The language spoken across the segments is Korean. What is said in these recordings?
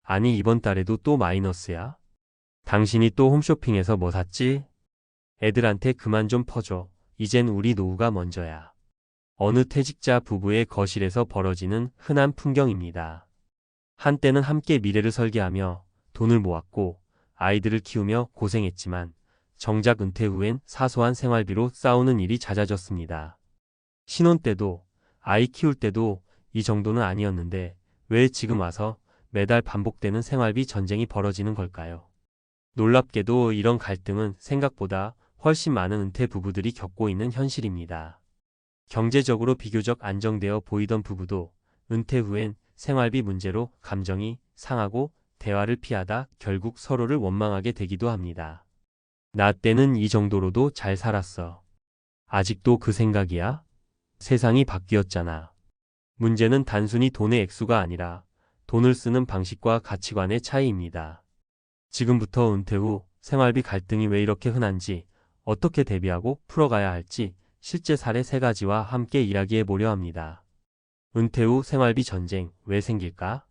아니 이번 달에도 또 마이너스야? 당신이 또 홈쇼핑에서 뭐 샀지? 애들한테 그만 좀 퍼줘. 이젠 우리 노후가 먼저야. 어느 퇴직자 부부의 거실에서 벌어지는 흔한 풍경입니다. 한때는 함께 미래를 설계하며 돈을 모았고 아이들을 키우며 고생했지만 정작 은퇴 후엔 사소한 생활비로 싸우는 일이 잦아졌습니다. 신혼 때도 아이 키울 때도 이 정도는 아니었는데 왜 지금 와서 매달 반복되는 생활비 전쟁이 벌어지는 걸까요? 놀랍게도 이런 갈등은 생각보다 훨씬 많은 은퇴 부부들이 겪고 있는 현실입니다. 경제적으로 비교적 안정되어 보이던 부부도 은퇴 후엔 생활비 문제로 감정이 상하고 대화를 피하다 결국 서로를 원망하게 되기도 합니다. 나 때는 이 정도로도 잘 살았어. 아직도 그 생각이야? 세상이 바뀌었잖아. 문제는 단순히 돈의 액수가 아니라 돈을 쓰는 방식과 가치관의 차이입니다. 지금부터 은퇴 후 생활비 갈등이 왜 이렇게 흔한지, 어떻게 대비하고 풀어가야 할지 실제 사례 3가지와 함께 이야기해 보려 합니다. 은퇴 후 생활비 전쟁 왜 생길까?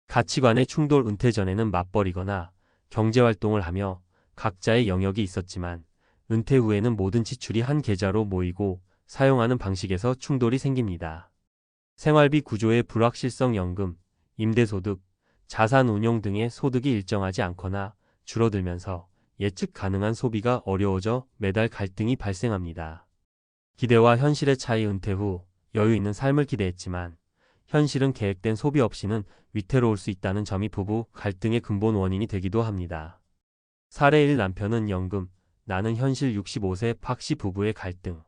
가치관의 충돌. 은퇴 전에는 맞벌이거나 경제활동을 하며 각자의 영역이 있었지만 은퇴 후에는 모든 지출이 한 계좌로 모이고 사용하는 방식에서 충돌이 생깁니다. 생활비 구조의 불확실성. 연금, 임대소득, 자산 운용 등의 소득이 일정하지 않거나 줄어들면서 예측 가능한 소비가 어려워져 매달 갈등이 발생합니다. 기대와 현실의 차이. 은퇴 후 여유 있는 삶을 기대했지만 현실은 계획된 소비 없이는 위태로울 수 있다는 점이 부부 갈등의 근본 원인이 되기도 합니다. 사례 1. 남편은 연금, 나는 현실. 65세 박씨 부부의 갈등.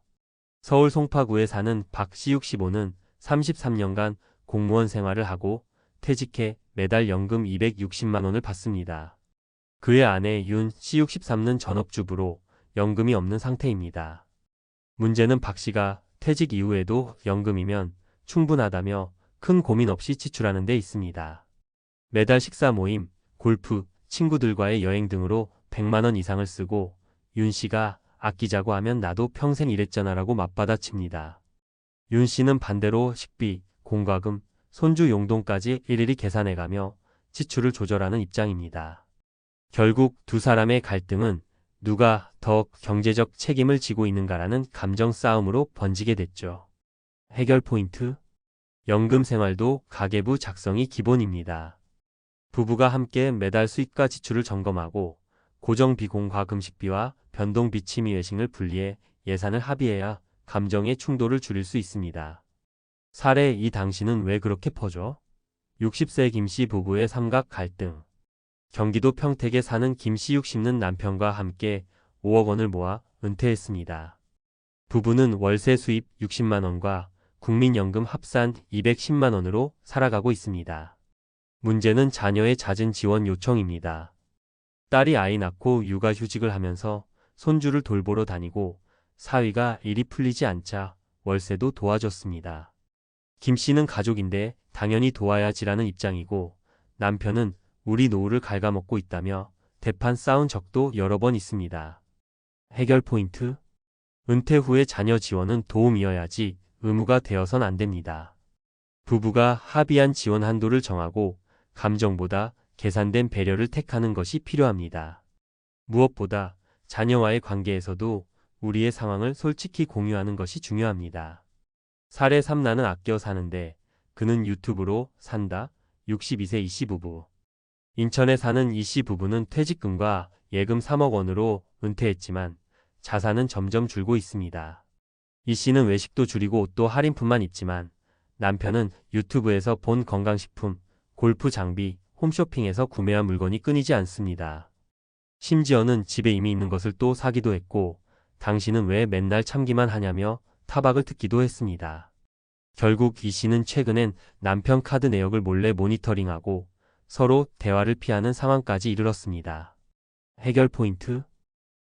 서울 송파구에 사는 박씨 65는 33년간 공무원 생활을 하고 퇴직해 매달 연금 260만 원을 받습니다. 그의 아내 윤씨 63는 전업주부로 연금이 없는 상태입니다. 문제는 박씨가 퇴직 이후에도 연금이면 충분하다며 큰 고민 없이 지출하는 데 있습니다. 매달 식사 모임, 골프, 친구들과의 여행 등으로 100만 원 이상을 쓰고 윤씨가 아끼자고 하면 나도 평생 일했잖아라고 맞받아칩니다. 윤씨는 반대로 식비, 공과금, 손주 용돈까지 일일이 계산해가며 지출을 조절하는 입장입니다. 결국 두 사람의 갈등은 누가 더 경제적 책임을 지고 있는가라는 감정 싸움으로 번지게 됐죠. 해결 포인트? 연금 생활도 가계부 작성이 기본입니다. 부부가 함께 매달 수입과 지출을 점검하고 고정 비공과 금식비와 변동 비침이 외식을 분리해 예산을 합의해야 감정의 충돌을 줄일 수 있습니다. 사례 2. 당신은 왜 그렇게 퍼줘? 60세 김씨 부부의 삼각 갈등. 경기도 평택에 사는 김씨 60는 남편과 함께 5억 원을 모아 은퇴했습니다. 부부는 월세 수입 60만 원과 국민연금 합산 210만 원으로 살아가고 있습니다. 문제는 자녀의 잦은 지원 요청입니다. 딸이 아이 낳고 육아휴직을 하면서 손주를 돌보러 다니고 사위가 일이 풀리지 않자 월세도 도와줬습니다. 김 씨는 가족인데 당연히 도와야지라는 입장이고 남편은 우리 노후를 갉아먹고 있다며 대판 싸운 적도 여러 번 있습니다. 해결 포인트? 은퇴 후의 자녀 지원은 도움이어야지 의무가 되어선 안 됩니다. 부부가 합의한 지원 한도를 정하고 감정보다 계산된 배려를 택하는 것이 필요합니다. 무엇보다 자녀와의 관계에서도 우리의 상황을 솔직히 공유하는 것이 중요합니다. 사례 3. 나는 아껴 사는데 그는 유튜브로 산다. 62세 이씨 부부. 인천에 사는 이씨 부부는 퇴직금과 예금 3억 원으로 은퇴했지만 자산은 점점 줄고 있습니다. 이씨는 외식도 줄이고 옷도 할인품만 입지만 남편은 유튜브에서 본 건강식품, 골프 장비, 홈쇼핑에서 구매한 물건이 끊이지 않습니다. 심지어는 집에 이미 있는 것을 또 사기도 했고 당신은 왜 맨날 참기만 하냐며 타박을 듣기도 했습니다. 결국 이씨는 최근엔 남편 카드 내역을 몰래 모니터링하고 서로 대화를 피하는 상황까지 이르렀습니다. 해결 포인트?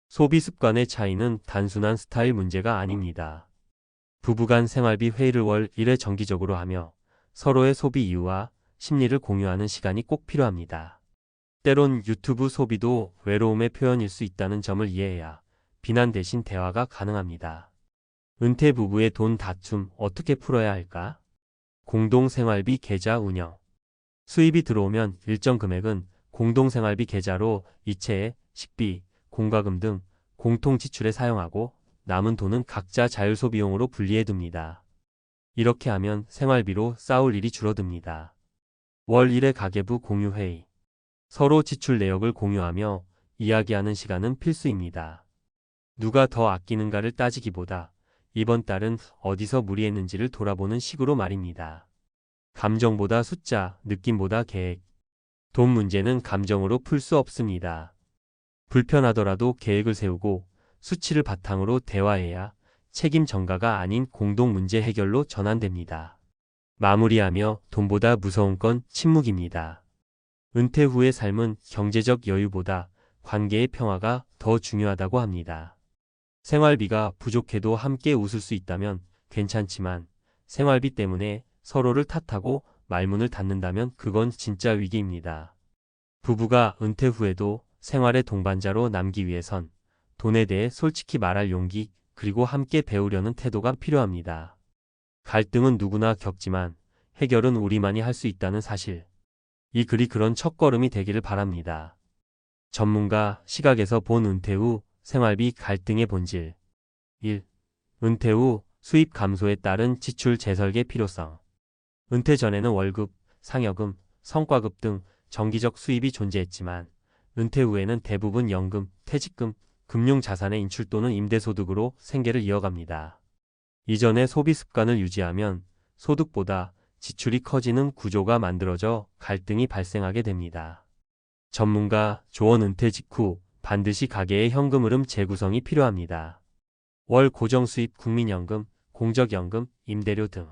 소비 습관의 차이는 단순한 스타일 문제가 아닙니다. 부부간 생활비 회의를 월 1회 정기적으로 하며 서로의 소비 이유와 심리를 공유하는 시간이 꼭 필요합니다. 때론 유튜브 소비도 외로움의 표현일 수 있다는 점을 이해해야 비난 대신 대화가 가능합니다. 은퇴 부부의 돈 다툼 어떻게 풀어야 할까? 공동 생활비 계좌 운영. 수입이 들어오면 일정 금액은 공동생활비 계좌로 이체, 식비, 공과금 등 공통 지출에 사용하고 남은 돈은 각자 자율소비용으로 분리해둡니다. 이렇게 하면 생활비로 싸울 일이 줄어듭니다. 월 1회 가계부 공유회의. 서로 지출 내역을 공유하며 이야기하는 시간은 필수입니다. 누가 더 아끼는가를 따지기보다 이번 달은 어디서 무리했는지를 돌아보는 식으로 말입니다. 감정보다 숫자, 느낌보다 계획. 돈 문제는 감정으로 풀 수 없습니다. 불편하더라도 계획을 세우고 수치를 바탕으로 대화해야 책임 전가가 아닌 공동 문제 해결로 전환됩니다. 마무리하며 돈보다 무서운 건 침묵입니다. 은퇴 후의 삶은 경제적 여유보다 관계의 평화가 더 중요하다고 합니다. 생활비가 부족해도 함께 웃을 수 있다면 괜찮지만 생활비 때문에 서로를 탓하고 말문을 닫는다면 그건 진짜 위기입니다. 부부가 은퇴 후에도 생활의 동반자로 남기 위해선 돈에 대해 솔직히 말할 용기 그리고 함께 배우려는 태도가 필요합니다. 갈등은 누구나 겪지만 해결은 우리만이 할 수 있다는 사실. 이 글이 그런 첫걸음이 되기를 바랍니다. 전문가 시각에서 본 은퇴 후 생활비 갈등의 본질. 1. 은퇴 후 수입 감소에 따른 지출 재설계 필요성. 은퇴 전에는 월급, 상여금, 성과급 등 정기적 수입이 존재했지만 은퇴 후에는 대부분 연금, 퇴직금, 금융자산의 인출 또는 임대소득으로 생계를 이어갑니다. 이전의 소비 습관을 유지하면 소득보다 지출이 커지는 구조가 만들어져 갈등이 발생하게 됩니다. 전문가 조언. 은퇴 직후 반드시 가계의 현금 흐름 재구성이 필요합니다. 월 고정수입 국민연금, 공적연금, 임대료 등.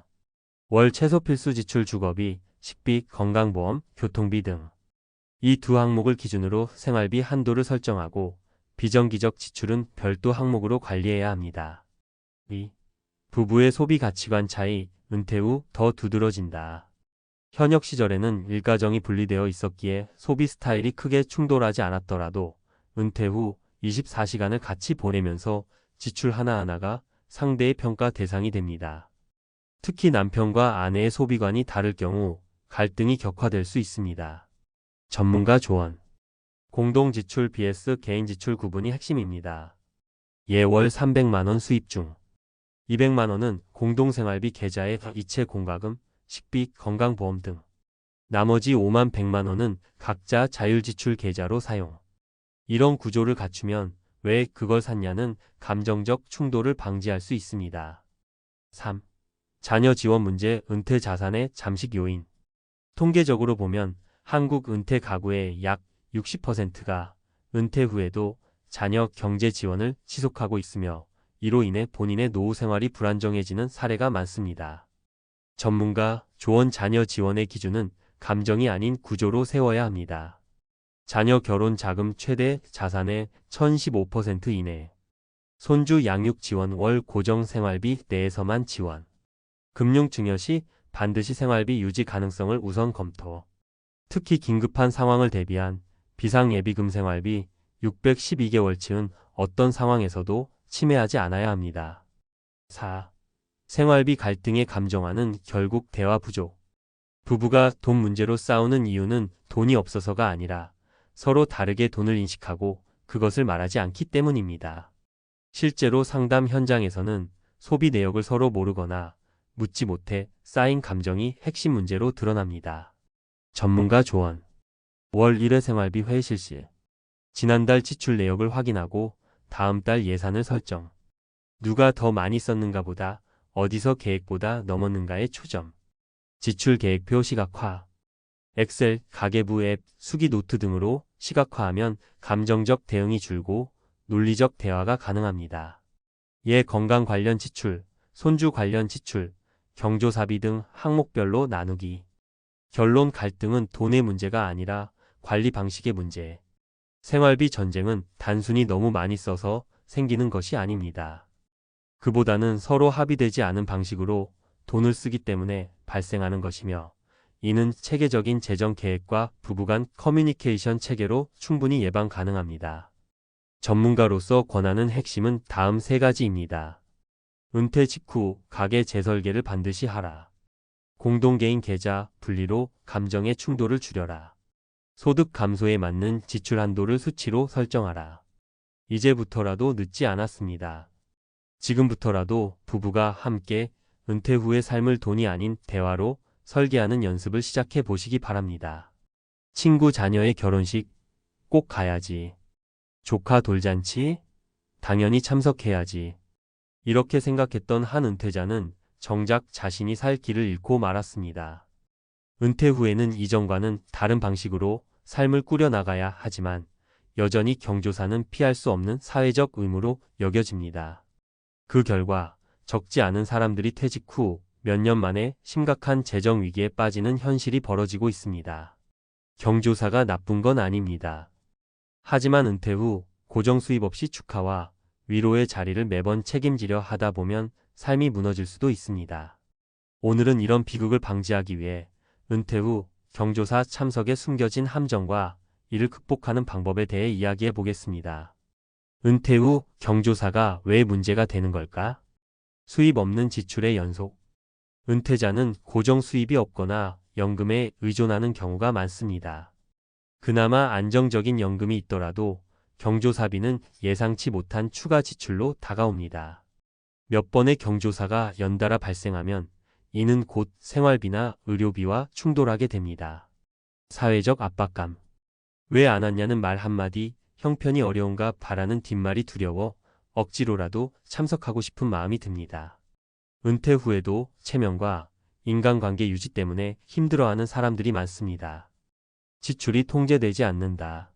월 최소 필수 지출 주거비, 식비, 건강보험, 교통비 등. 이 두 항목을 기준으로 생활비 한도를 설정하고 비정기적 지출은 별도 항목으로 관리해야 합니다. 2. 부부의 소비 가치관 차이, 은퇴 후 더 두드러진다. 현역 시절에는 일가정이 분리되어 있었기에 소비 스타일이 크게 충돌하지 않았더라도 은퇴 후 24시간을 같이 보내면서 지출 하나하나가 상대의 평가 대상이 됩니다. 특히 남편과 아내의 소비관이 다를 경우 갈등이 격화될 수 있습니다. 전문가 조언. 공동지출 vs 개인지출 구분이 핵심입니다. 월 300만원 수입 중 200만원은 공동생활비 계좌에 이체 공과금, 식비, 건강보험 등. 나머지 5만 100만원은 각자 자율지출 계좌로 사용. 이런 구조를 갖추면 왜 그걸 샀냐는 감정적 충돌을 방지할 수 있습니다. 3. 자녀 지원 문제. 은퇴 자산의 잠식 요인. 통계적으로 보면 한국 은퇴 가구의 약 60%가 은퇴 후에도 자녀 경제 지원을 지속하고 있으며 이로 인해 본인의 노후 생활이 불안정해지는 사례가 많습니다. 전문가 조언. 자녀 지원의 기준은 감정이 아닌 구조로 세워야 합니다. 자녀 결혼 자금 최대 자산의 1015% 이내. 손주 양육 지원. 월 고정 생활비 내에서만 지원. 금융 증여 시 반드시 생활비 유지 가능성을 우선 검토. 특히 긴급한 상황을 대비한 비상예비금 생활비 612개월치는 어떤 상황에서도 침해하지 않아야 합니다. 4. 생활비 갈등의 감정화는 결국 대화 부족. 부부가 돈 문제로 싸우는 이유는 돈이 없어서가 아니라 서로 다르게 돈을 인식하고 그것을 말하지 않기 때문입니다. 실제로 상담 현장에서는 소비 내역을 서로 모르거나 묻지 못해 쌓인 감정이 핵심 문제로 드러납니다. 전문가 조언. 월 1회 생활비 회의 실시. 지난달 지출 내역을 확인하고 다음 달 예산을 설정. 누가 더 많이 썼는가 보다 어디서 계획보다 넘었는가에 초점. 지출 계획표 시각화. 엑셀, 가계부 앱, 수기 노트 등으로 시각화하면 감정적 대응이 줄고 논리적 대화가 가능합니다. 건강 관련 지출, 손주 관련 지출, 경조사비 등 항목별로 나누기. 결론. 갈등은 돈의 문제가 아니라 관리 방식의 문제. 생활비 전쟁은 단순히 너무 많이 써서 생기는 것이 아닙니다. 그보다는 서로 합의되지 않은 방식으로 돈을 쓰기 때문에 발생하는 것이며 이는 체계적인 재정 계획과 부부간 커뮤니케이션 체계로 충분히 예방 가능합니다. 전문가로서 권하는 핵심은 다음 3가지입니다. 은퇴 직후 가계 재설계를 반드시 하라. 공동개인 계좌 분리로 감정의 충돌을 줄여라. 소득 감소에 맞는 지출 한도를 수치로 설정하라. 이제부터라도 늦지 않았습니다. 지금부터라도 부부가 함께 은퇴 후의 삶을 돈이 아닌 대화로 설계하는 연습을 시작해 보시기 바랍니다. 친구 자녀의 결혼식 꼭 가야지. 조카 돌잔치 당연히 참석해야지. 이렇게 생각했던 한 은퇴자는 정작 자신이 살 길을 잃고 말았습니다. 은퇴 후에는 이전과는 다른 방식으로 삶을 꾸려나가야 하지만 여전히 경조사는 피할 수 없는 사회적 의무로 여겨집니다. 그 결과 적지 않은 사람들이 퇴직 후 몇 년 만에 심각한 재정 위기에 빠지는 현실이 벌어지고 있습니다. 경조사가 나쁜 건 아닙니다. 하지만 은퇴 후 고정 수입 없이 축하와 위로의 자리를 매번 책임지려 하다 보면 삶이 무너질 수도 있습니다. 오늘은 이런 비극을 방지하기 위해 은퇴 후 경조사 참석에 숨겨진 함정과 이를 극복하는 방법에 대해 이야기해 보겠습니다. 은퇴 후 경조사가 왜 문제가 되는 걸까? 수입 없는 지출의 연속. 은퇴자는 고정 수입이 없거나 연금에 의존하는 경우가 많습니다. 그나마 안정적인 연금이 있더라도 경조사비는 예상치 못한 추가 지출로 다가옵니다. 몇 번의 경조사가 연달아 발생하면 이는 곧 생활비나 의료비와 충돌하게 됩니다. 사회적 압박감. 왜 안 왔냐는 말 한마디, 형편이 어려운가 바라는 뒷말이 두려워 억지로라도 참석하고 싶은 마음이 듭니다. 은퇴 후에도 체면과 인간관계 유지 때문에 힘들어하는 사람들이 많습니다. 지출이 통제되지 않는다.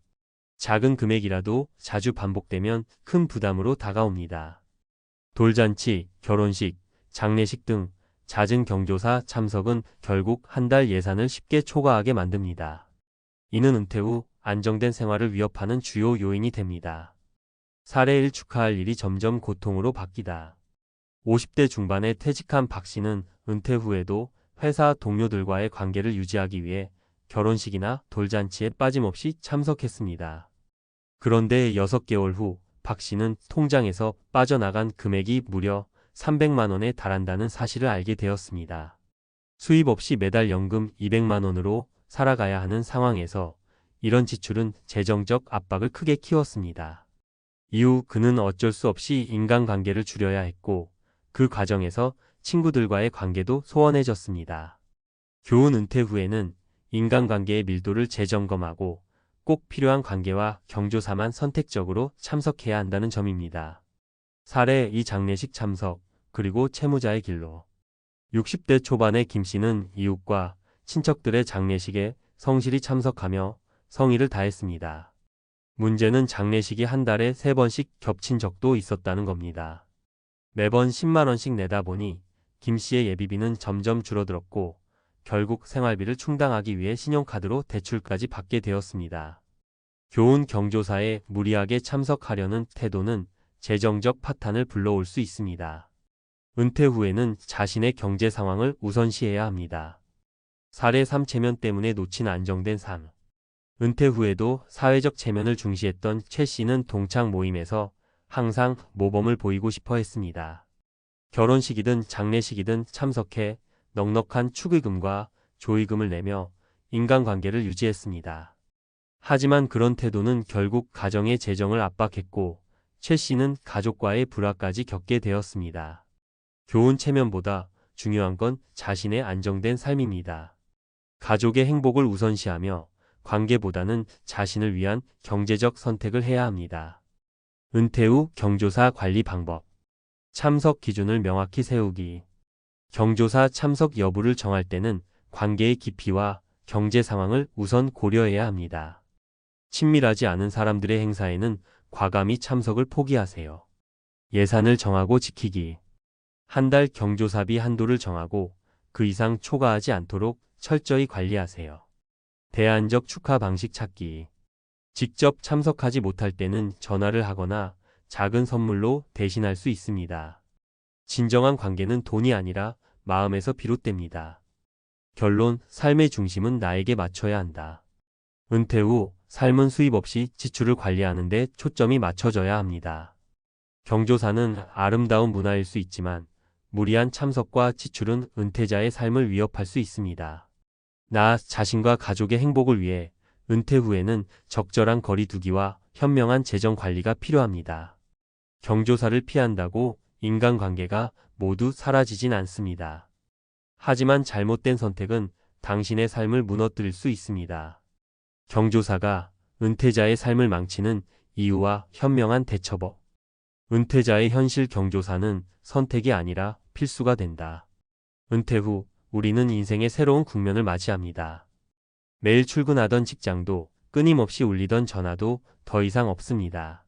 작은 금액이라도 자주 반복되면 큰 부담으로 다가옵니다. 돌잔치, 결혼식, 장례식 등 잦은 경조사 참석은 결국 한 달 예산을 쉽게 초과하게 만듭니다. 이는 은퇴 후 안정된 생활을 위협하는 주요 요인이 됩니다. 사례 1 축하할 일이 점점 고통으로 바뀌다. 50대 중반에 퇴직한 박 씨는 은퇴 후에도 회사 동료들과의 관계를 유지하기 위해 결혼식이나 돌잔치에 빠짐없이 참석했습니다. 그런데 6개월 후 박 씨는 통장에서 빠져나간 금액이 무려 300만 원에 달한다는 사실을 알게 되었습니다. 수입 없이 매달 연금 200만 원으로 살아가야 하는 상황에서 이런 지출은 재정적 압박을 크게 키웠습니다. 이후 그는 어쩔 수 없이 인간관계를 줄여야 했고 그 과정에서 친구들과의 관계도 소원해졌습니다. 교훈 은퇴 후에는 인간관계의 밀도를 재점검하고 꼭 필요한 관계와 경조사만 선택적으로 참석해야 한다는 점입니다. 사례 2 장례식 참석, 그리고 채무자의 길로. 60대 초반의 김 씨는 이웃과 친척들의 장례식에 성실히 참석하며 성의를 다했습니다. 문제는 장례식이 한 달에 3번씩 겹친 적도 있었다는 겁니다. 매번 10만 원씩 내다 보니 김 씨의 예비비는 점점 줄어들었고 결국 생활비를 충당하기 위해 신용카드로 대출까지 받게 되었습니다. 교훈 경조사에 무리하게 참석하려는 태도는 재정적 파탄을 불러올 수 있습니다. 은퇴 후에는 자신의 경제 상황을 우선시해야 합니다. 사례 3 체면 때문에 놓친 안정된 삶. 은퇴 후에도 사회적 체면을 중시했던 최 씨는 동창 모임에서 항상 모범을 보이고 싶어 했습니다. 결혼식이든 장례식이든 참석해 넉넉한 축의금과 조의금을 내며 인간관계를 유지했습니다. 하지만 그런 태도는 결국 가정의 재정을 압박했고 최 씨는 가족과의 불화까지 겪게 되었습니다. 교훈 체면보다 중요한 건 자신의 안정된 삶입니다. 가족의 행복을 우선시하며 관계보다는 자신을 위한 경제적 선택을 해야 합니다. 은퇴 후 경조사 관리 방법. 참석 기준을 명확히 세우기. 경조사 참석 여부를 정할 때는 관계의 깊이와 경제 상황을 우선 고려해야 합니다. 친밀하지 않은 사람들의 행사에는 과감히 참석을 포기하세요. 예산을 정하고 지키기. 한 달 경조사비 한도를 정하고 그 이상 초과하지 않도록 철저히 관리하세요. 대안적 축하 방식 찾기. 직접 참석하지 못할 때는 전화를 하거나 작은 선물로 대신할 수 있습니다. 진정한 관계는 돈이 아니라 마음에서 비롯됩니다. 결론, 삶의 중심은 나에게 맞춰야 한다. 은퇴 후 삶은 수입 없이 지출을 관리하는 데 초점이 맞춰져야 합니다. 경조사는 아름다운 문화일 수 있지만 무리한 참석과 지출은 은퇴자의 삶을 위협할 수 있습니다. 나 자신과 가족의 행복을 위해 은퇴 후에는 적절한 거리 두기와 현명한 재정 관리가 필요합니다. 경조사를 피한다고 인간관계가 모두 사라지진 않습니다. 하지만 잘못된 선택은 당신의 삶을 무너뜨릴 수 있습니다. 경조사가 은퇴자의 삶을 망치는 이유와 현명한 대처법. 은퇴자의 현실 경조사는 선택이 아니라 필수가 된다. 은퇴 후 우리는 인생의 새로운 국면을 맞이합니다. 매일 출근하던 직장도 끊임없이 울리던 전화도 더 이상 없습니다.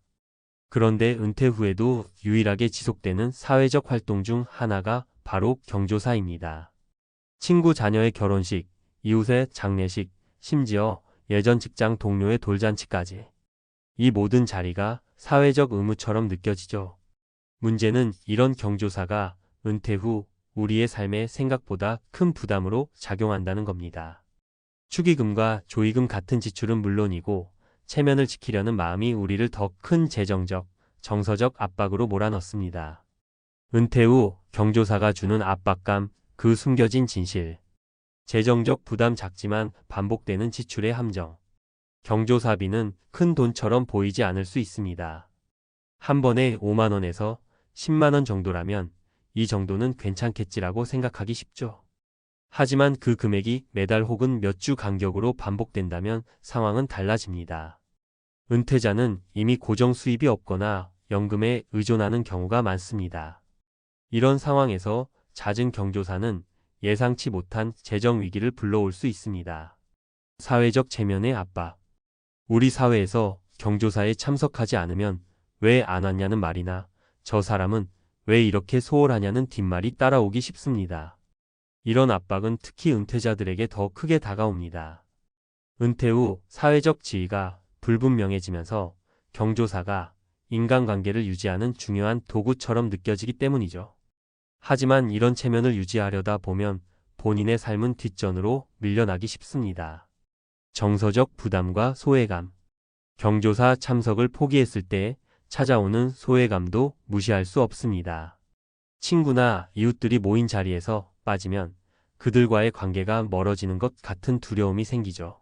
그런데 은퇴 후에도 유일하게 지속되는 사회적 활동 중 하나가 바로 경조사입니다. 친구 자녀의 결혼식, 이웃의 장례식, 심지어 예전 직장 동료의 돌잔치까지. 이 모든 자리가 사회적 의무처럼 느껴지죠. 문제는 이런 경조사가 은퇴 후 우리의 삶에 생각보다 큰 부담으로 작용한다는 겁니다. 축의금과 조의금 같은 지출은 물론이고 체면을 지키려는 마음이 우리를 더 큰 재정적, 정서적 압박으로 몰아넣습니다. 은퇴 후 경조사가 주는 압박감, 그 숨겨진 진실. 재정적 부담 작지만 반복되는 지출의 함정. 경조사비는 큰 돈처럼 보이지 않을 수 있습니다. 한 번에 5만 원에서 10만 원 정도라면 이 정도는 괜찮겠지라고 생각하기 쉽죠. 하지만 그 금액이 매달 혹은 몇 주 간격으로 반복된다면 상황은 달라집니다. 은퇴자는 이미 고정 수입이 없거나 연금에 의존하는 경우가 많습니다. 이런 상황에서 잦은 경조사는 예상치 못한 재정 위기를 불러올 수 있습니다. 사회적 체면의 압박. 우리 사회에서 경조사에 참석하지 않으면 왜 안 왔냐는 말이나 저 사람은 왜 이렇게 소홀하냐는 뒷말이 따라오기 쉽습니다. 이런 압박은 특히 은퇴자들에게 더 크게 다가옵니다. 은퇴 후 사회적 지위가 불분명해지면서 경조사가 인간관계를 유지하는 중요한 도구처럼 느껴지기 때문이죠. 하지만 이런 체면을 유지하려다 보면 본인의 삶은 뒷전으로 밀려나기 쉽습니다. 정서적 부담과 소외감. 경조사 참석을 포기했을 때 찾아오는 소외감도 무시할 수 없습니다. 친구나 이웃들이 모인 자리에서 빠지면 그들과의 관계가 멀어지는 것 같은 두려움이 생기죠.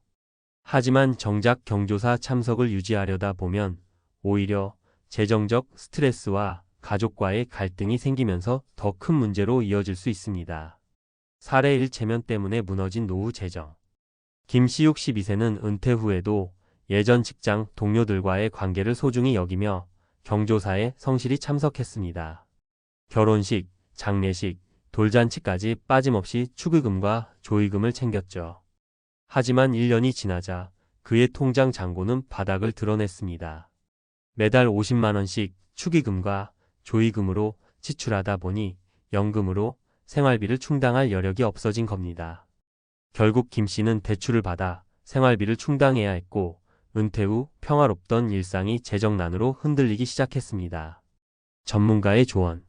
하지만 정작 경조사 참석을 유지하려다 보면 오히려 재정적 스트레스와 가족과의 갈등이 생기면서 더 큰 문제로 이어질 수 있습니다. 사례 1 체면 때문에 무너진 노후 재정. 김씨욱 12세는 은퇴 후에도 예전 직장 동료들과의 관계를 소중히 여기며 경조사에 성실히 참석했습니다. 결혼식, 장례식, 돌잔치까지 빠짐없이 축의금과 조의금을 챙겼죠. 하지만 1년이 지나자 그의 통장 잔고는 바닥을 드러냈습니다. 매달 50만 원씩 축의금과 조의금으로 지출하다 보니 연금으로 생활비를 충당할 여력이 없어진 겁니다. 결국 김 씨는 대출을 받아 생활비를 충당해야 했고 은퇴 후 평화롭던 일상이 재정난으로 흔들리기 시작했습니다. 전문가의 조언.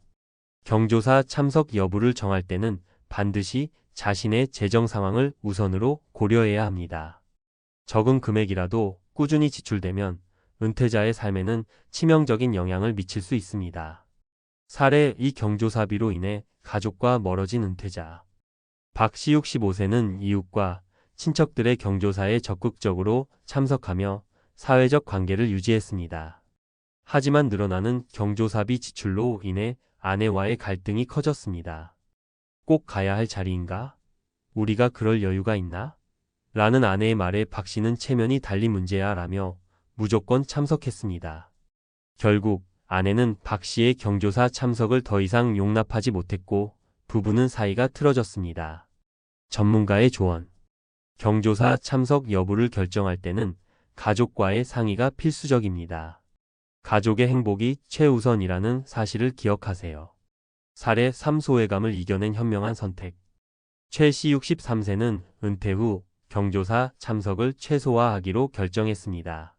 경조사 참석 여부를 정할 때는 반드시 자신의 재정 상황을 우선으로 고려해야 합니다. 적은 금액이라도 꾸준히 지출되면 은퇴자의 삶에는 치명적인 영향을 미칠 수 있습니다. 사례 2 경조사비로 인해 가족과 멀어진 은퇴자. 박씨욱 15세는 이웃과 친척들의 경조사에 적극적으로 참석하며 사회적 관계를 유지했습니다. 하지만 늘어나는 경조사비 지출로 인해 아내와의 갈등이 커졌습니다. 꼭 가야 할 자리인가? 우리가 그럴 여유가 있나? 라는 아내의 말에 박 씨는 체면이 달린 문제야 라며 무조건 참석했습니다. 결국 아내는 박 씨의 경조사 참석을 더 이상 용납하지 못했고 부부는 사이가 틀어졌습니다. 전문가의 조언. 경조사 참석 여부를 결정할 때는 가족과의 상의가 필수적입니다. 가족의 행복이 최우선이라는 사실을 기억하세요. 사례 3 소외감을 이겨낸 현명한 선택. 최씨 63세는 은퇴 후 경조사 참석을 최소화하기로 결정했습니다.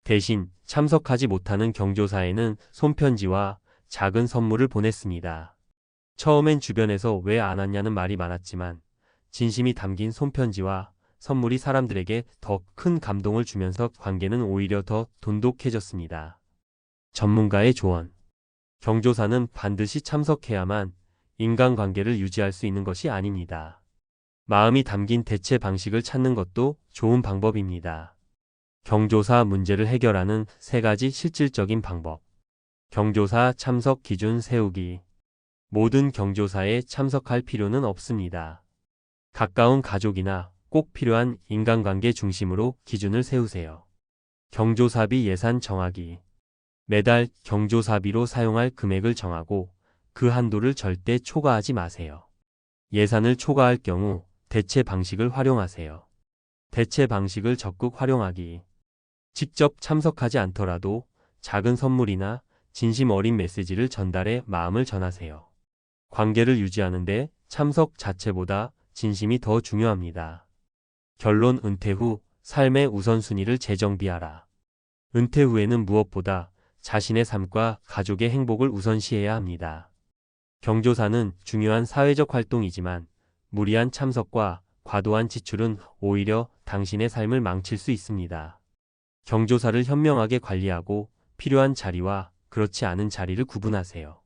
대신 참석하지 못하는 경조사에는 손편지와 작은 선물을 보냈습니다. 처음엔 주변에서 왜 안 왔냐는 말이 많았지만 진심이 담긴 손편지와 선물이 사람들에게 더 큰 감동을 주면서 관계는 오히려 더 돈독해졌습니다. 전문가의 조언. 경조사는 반드시 참석해야만 인간관계를 유지할 수 있는 것이 아닙니다. 마음이 담긴 대체 방식을 찾는 것도 좋은 방법입니다. 경조사 문제를 해결하는 3가지 실질적인 방법. 경조사 참석 기준 세우기. 모든 경조사에 참석할 필요는 없습니다. 가까운 가족이나 꼭 필요한 인간관계 중심으로 기준을 세우세요. 경조사비 예산 정하기. 매달 경조사비로 사용할 금액을 정하고 그 한도를 절대 초과하지 마세요. 예산을 초과할 경우 대체 방식을 활용하세요. 대체 방식을 적극 활용하기. 직접 참석하지 않더라도 작은 선물이나 진심 어린 메시지를 전달해 마음을 전하세요. 관계를 유지하는데 참석 자체보다 진심이 더 중요합니다. 결론 은퇴 후 삶의 우선순위를 재정비하라. 은퇴 후에는 무엇보다 자신의 삶과 가족의 행복을 우선시해야 합니다. 경조사는 중요한 사회적 활동이지만 무리한 참석과 과도한 지출은 오히려 당신의 삶을 망칠 수 있습니다. 경조사를 현명하게 관리하고 필요한 자리와 그렇지 않은 자리를 구분하세요.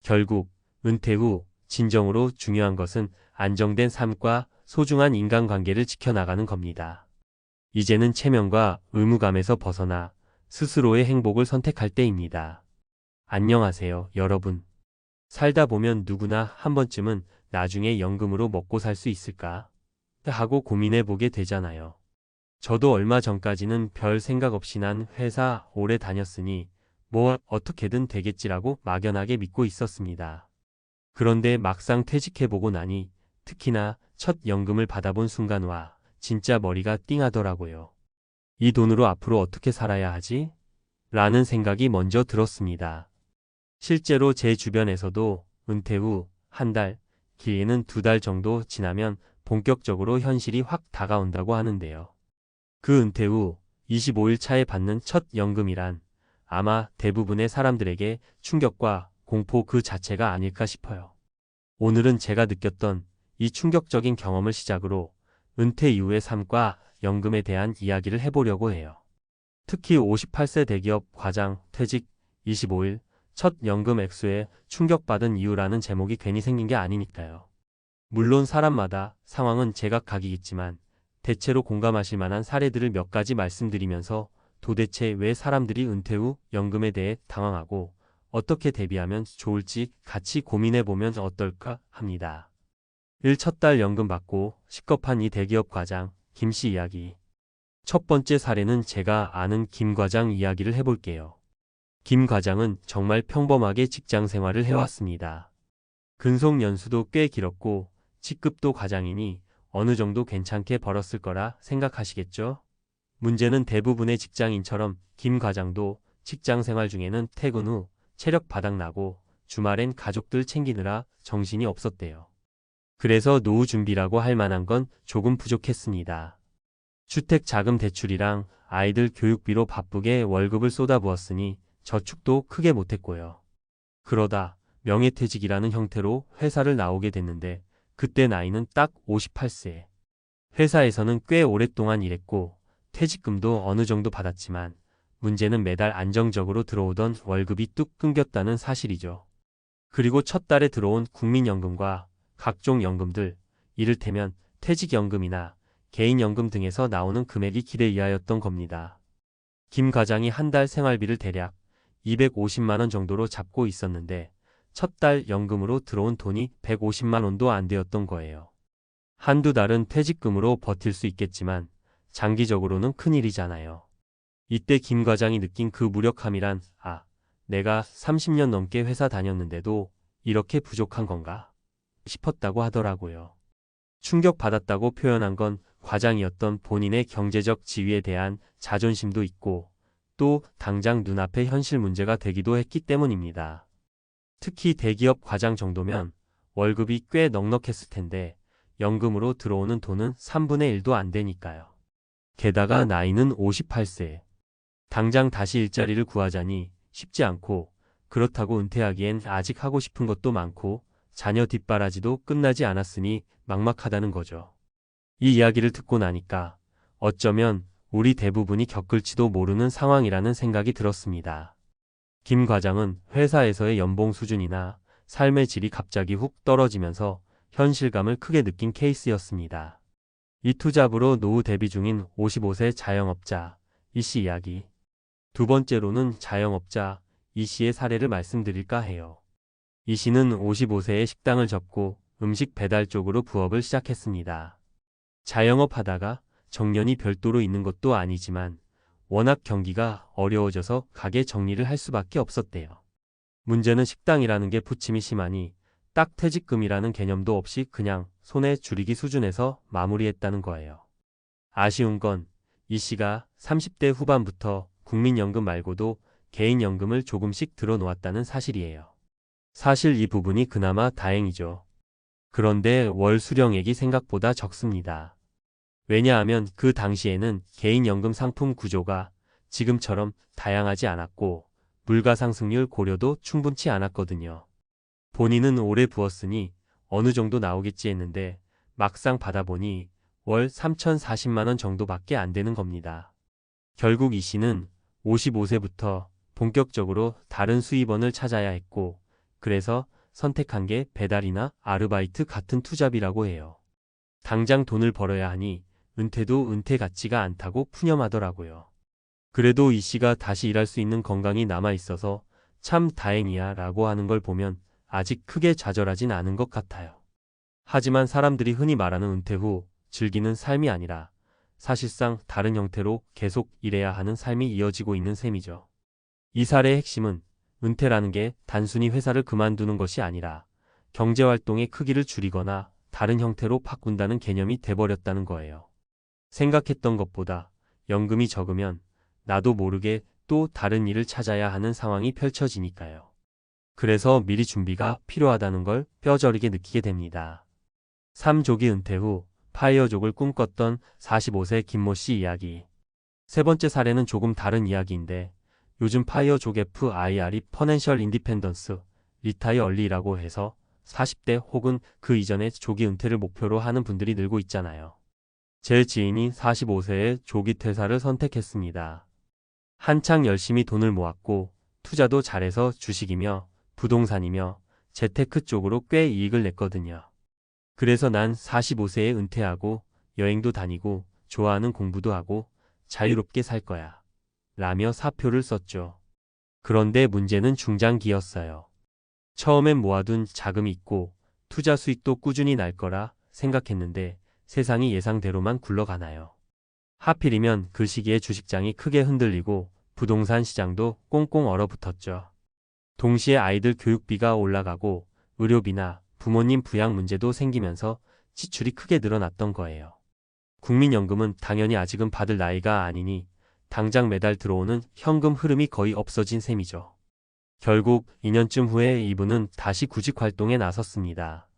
결국 은퇴 후 진정으로 중요한 것은 안정된 삶과 소중한 인간관계를 지켜나가는 겁니다. 이제는 체면과 의무감에서 벗어나 스스로의 행복을 선택할 때입니다. 안녕하세요, 여러분. 살다 보면 누구나 한 번쯤은 나중에 연금으로 먹고 살 수 있을까? 하고 고민해 보게 되잖아요. 저도 얼마 전까지는 별 생각 없이 난 회사 오래 다녔으니 뭐 어떻게든 되겠지라고 막연하게 믿고 있었습니다. 그런데 막상 퇴직해보고 나니 특히나 첫 연금을 받아본 순간 와 진짜 머리가 띵하더라고요. 이 돈으로 앞으로 어떻게 살아야 하지? 라는 생각이 먼저 들었습니다. 실제로 제 주변에서도 은퇴 후 한 달, 길게는 2달 정도 지나면 본격적으로 현실이 확 다가온다고 하는데요. 그 은퇴 후 25일 차에 받는 첫 연금이란 아마 대부분의 사람들에게 충격과 공포 그 자체가 아닐까 싶어요. 오늘은 제가 느꼈던 이 충격적인 경험을 시작으로 은퇴 이후의 삶과 연금에 대한 이야기를 해보려고 해요. 특히 58세 대기업 과장 퇴직 25일 첫 연금 액수에 충격받은 이유라는 제목이 괜히 생긴 게 아니니까요. 물론 사람마다 상황은 제각각이겠지만 대체로 공감하실 만한 사례들을 몇 가지 말씀드리면서 도대체 왜 사람들이 은퇴 후 연금에 대해 당황하고 어떻게 대비하면 좋을지 같이 고민해보면 어떨까 합니다. 1. 첫 달 연금 받고 식겁한 이 대기업 과장 김 씨 이야기. 첫 번째 사례는 제가 아는 김 과장 이야기를 해볼게요. 김 과장은 정말 평범하게 직장 생활을 해왔습니다. 근속 연수도 꽤 길었고 직급도 과장이니 어느 정도 괜찮게 벌었을 거라 생각하시겠죠? 문제는 대부분의 직장인처럼 김 과장도 직장 생활 중에는 퇴근 후 체력 바닥나고 주말엔 가족들 챙기느라 정신이 없었대요. 그래서 노후 준비라고 할 만한 건 조금 부족했습니다. 주택 자금 대출이랑 아이들 교육비로 바쁘게 월급을 쏟아부었으니 저축도 크게 못했고요. 그러다 명예퇴직이라는 형태로 회사를 나오게 됐는데 그때 나이는 딱 58세. 회사에서는 꽤 오랫동안 일했고 퇴직금도 어느 정도 받았지만 문제는 매달 안정적으로 들어오던 월급이 뚝 끊겼다는 사실이죠. 그리고 첫 달에 들어온 국민연금과 각종 연금들, 이를테면 퇴직연금이나 개인연금 등에서 나오는 금액이 기대 이하였던 겁니다. 김 과장이 한 달 생활비를 대략 250만 원 정도로 잡고 있었는데 첫 달 연금으로 들어온 돈이 150만 원도 안 되었던 거예요. 한두 달은 퇴직금으로 버틸 수 있겠지만 장기적으로는 큰일이잖아요. 이때 김 과장이 느낀 그 무력함이란 내가 30년 넘게 회사 다녔는데도 이렇게 부족한 건가 싶었다고 하더라고요. 충격받았다고 표현한 건 과장이었던 본인의 경제적 지위에 대한 자존심도 있고 또 당장 눈앞의 현실 문제가 되기도 했기 때문입니다. 특히 대기업 과장 정도면 월급이 꽤 넉넉했을 텐데 연금으로 들어오는 돈은 3분의 1도 안 되니까요. 게다가 나이는 58세. 당장 다시 일자리를 구하자니 쉽지 않고 그렇다고 은퇴하기엔 아직 하고 싶은 것도 많고 자녀 뒷바라지도 끝나지 않았으니 막막하다는 거죠. 이 이야기를 듣고 나니까 어쩌면 우리 대부분이 겪을지도 모르는 상황이라는 생각이 들었습니다. 김 과장은 회사에서의 연봉 수준이나 삶의 질이 갑자기 훅 떨어지면서 현실감을 크게 느낀 케이스였습니다. 이 투잡으로 노후 대비 중인 55세 자영업자 이 씨 이야기. 두 번째로는 자영업자 이 씨의 사례를 말씀드릴까 해요. 이 씨는 55세에 식당을 접고 음식 배달 쪽으로 부업을 시작했습니다. 자영업하다가 정년이 별도로 있는 것도 아니지만 워낙 경기가 어려워져서 가게 정리를 할 수밖에 없었대요. 문제는 식당이라는 게 부침이 심하니 딱 퇴직금이라는 개념도 없이 그냥 손에 줄이기 수준에서 마무리했다는 거예요. 아쉬운 건 이 씨가 30대 후반부터 국민연금 말고도 개인연금을 조금씩 들어놓았다는 사실이에요. 사실 이 부분이 그나마 다행이죠. 그런데 월 수령액이 생각보다 적습니다. 왜냐하면 그 당시에는 개인연금 상품 구조가 지금처럼 다양하지 않았고 물가 상승률 고려도 충분치 않았거든요. 본인은 오래 부었으니 어느 정도 나오겠지 했는데 막상 받아보니 월 3,040만 원 정도밖에 안 되는 겁니다. 결국 이 씨는 55세부터 본격적으로 다른 수입원을 찾아야 했고 그래서 선택한 게 배달이나 아르바이트 같은 투잡이라고 해요. 당장 돈을 벌어야 하니 은퇴도 은퇴 같지가 않다고 푸념하더라고요. 그래도 이 씨가 다시 일할 수 있는 건강이 남아있어서 참 다행이야 라고 하는 걸 보면 아직 크게 좌절하진 않은 것 같아요. 하지만 사람들이 흔히 말하는 은퇴 후 즐기는 삶이 아니라 사실상 다른 형태로 계속 일해야 하는 삶이 이어지고 있는 셈이죠. 이 사례의 핵심은 은퇴라는 게 단순히 회사를 그만두는 것이 아니라 경제활동의 크기를 줄이거나 다른 형태로 바꾼다는 개념이 돼버렸다는 거예요. 생각했던 것보다 연금이 적으면 나도 모르게 또 다른 일을 찾아야 하는 상황이 펼쳐지니까요. 그래서 미리 준비가 필요하다는 걸 뼈저리게 느끼게 됩니다. 3조기 은퇴 후 파이어족을 꿈꿨던 45세 김모 씨 이야기. 세 번째 사례는 조금 다른 이야기인데 요즘 파이어족 FIR이 퍼넨셜 인디펜던스, 리타이어 얼리라고 해서 40대 혹은 그 이전에 조기 은퇴를 목표로 하는 분들이 늘고 있잖아요. 제 지인이 45세에 조기 퇴사를 선택했습니다. 한창 열심히 돈을 모았고 투자도 잘해서 주식이며 부동산이며 재테크 쪽으로 꽤 이익을 냈거든요. 그래서 난 45세에 은퇴하고 여행도 다니고 좋아하는 공부도 하고 자유롭게 살 거야. 라며 사표를 썼죠. 그런데 문제는 중장기였어요. 처음엔 모아둔 자금이 있고 투자 수익도 꾸준히 날 거라 생각했는데 세상이 예상대로만 굴러가나요. 하필이면 그 시기에 주식장이 크게 흔들리고 부동산 시장도 꽁꽁 얼어붙었죠. 동시에 아이들 교육비가 올라가고 의료비나 부모님 부양 문제도 생기면서 지출이 크게 늘어났던 거예요. 국민연금은 당연히 아직은 받을 나이가 아니니 당장 매달 들어오는 현금 흐름이 거의 없어진 셈이죠. 결국 2년쯤 후에 이분은 다시 구직 활동에 나섰습니다.